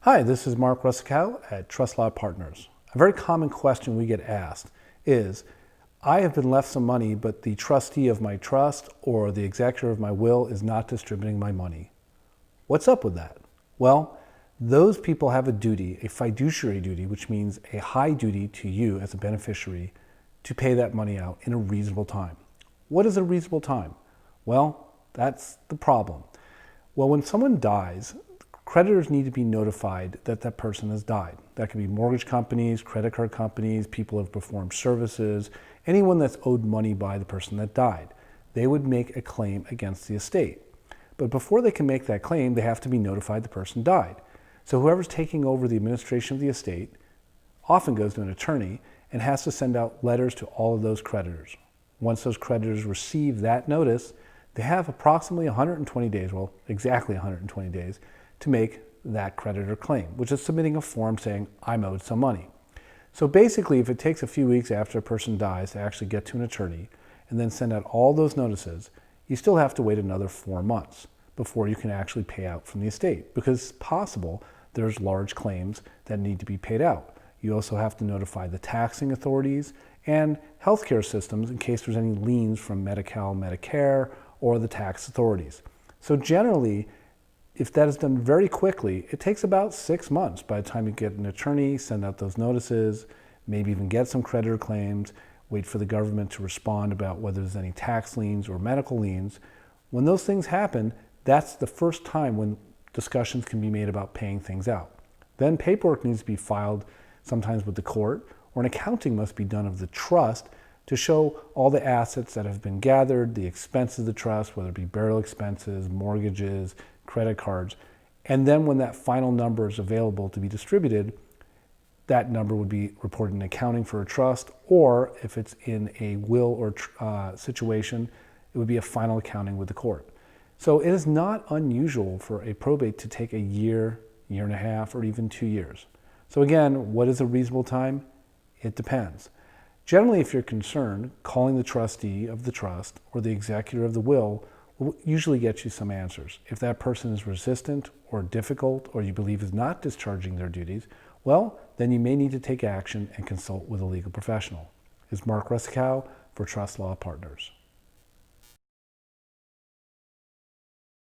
Hi, this is Mark Russicow at Trust Law Partners. A very common question we get asked is, I have been left some money, but the trustee of my trust or the executor of my will is not distributing my money. What's up with that? Well, those people have a duty, a fiduciary duty, which means a high duty to you as a beneficiary to pay that money out in a reasonable time. What is a reasonable time? Well, that's the problem. Well, when someone dies, creditors need to be notified that that person has died. That could be mortgage companies, credit card companies, people who have performed services, anyone that's owed money by the person that died. They would make a claim against the estate. But before they can make that claim, they have to be notified the person died. So whoever's taking over the administration of the estate often goes to an attorney and has to send out letters to all of those creditors. Once those creditors receive that notice, they have approximately 120 days, well, exactly 120 days, to make that creditor claim, which is submitting a form saying, I'm owed some money. So basically, if it takes a few weeks after a person dies to actually get to an attorney and then send out all those notices, you still have to wait another 4 months before you can actually pay out from the estate, because it's possible there's large claims that need to be paid out. You also have to notify the taxing authorities and healthcare systems in case there's any liens from Medi-Cal, Medicare, or the tax authorities. So generally, if that is done very quickly, it takes about 6 months by the time you get an attorney, send out those notices, maybe even get some creditor claims, wait for the government to respond about whether there's any tax liens or medical liens. When those things happen, that's the first time when discussions can be made about paying things out. Then paperwork needs to be filed sometimes with the court, or an accounting must be done of the trust to show all the assets that have been gathered, the expenses of the trust, whether it be burial expenses, mortgages, credit cards. And then when that final number is available to be distributed, that number would be reported in accounting for a trust, or if it's in a will or situation, it would be a final accounting with the court. So it is not unusual for a probate to take a year, year and a half, or even 2 years. So again, what is a reasonable time? It depends. Generally, if you're concerned, calling the trustee of the trust or the executor of the will usually get you some answers. If that person is resistant or difficult or you believe is not discharging their duties, well, then you may need to take action and consult with a legal professional. This is Mark Russicow for Trust Law Partners.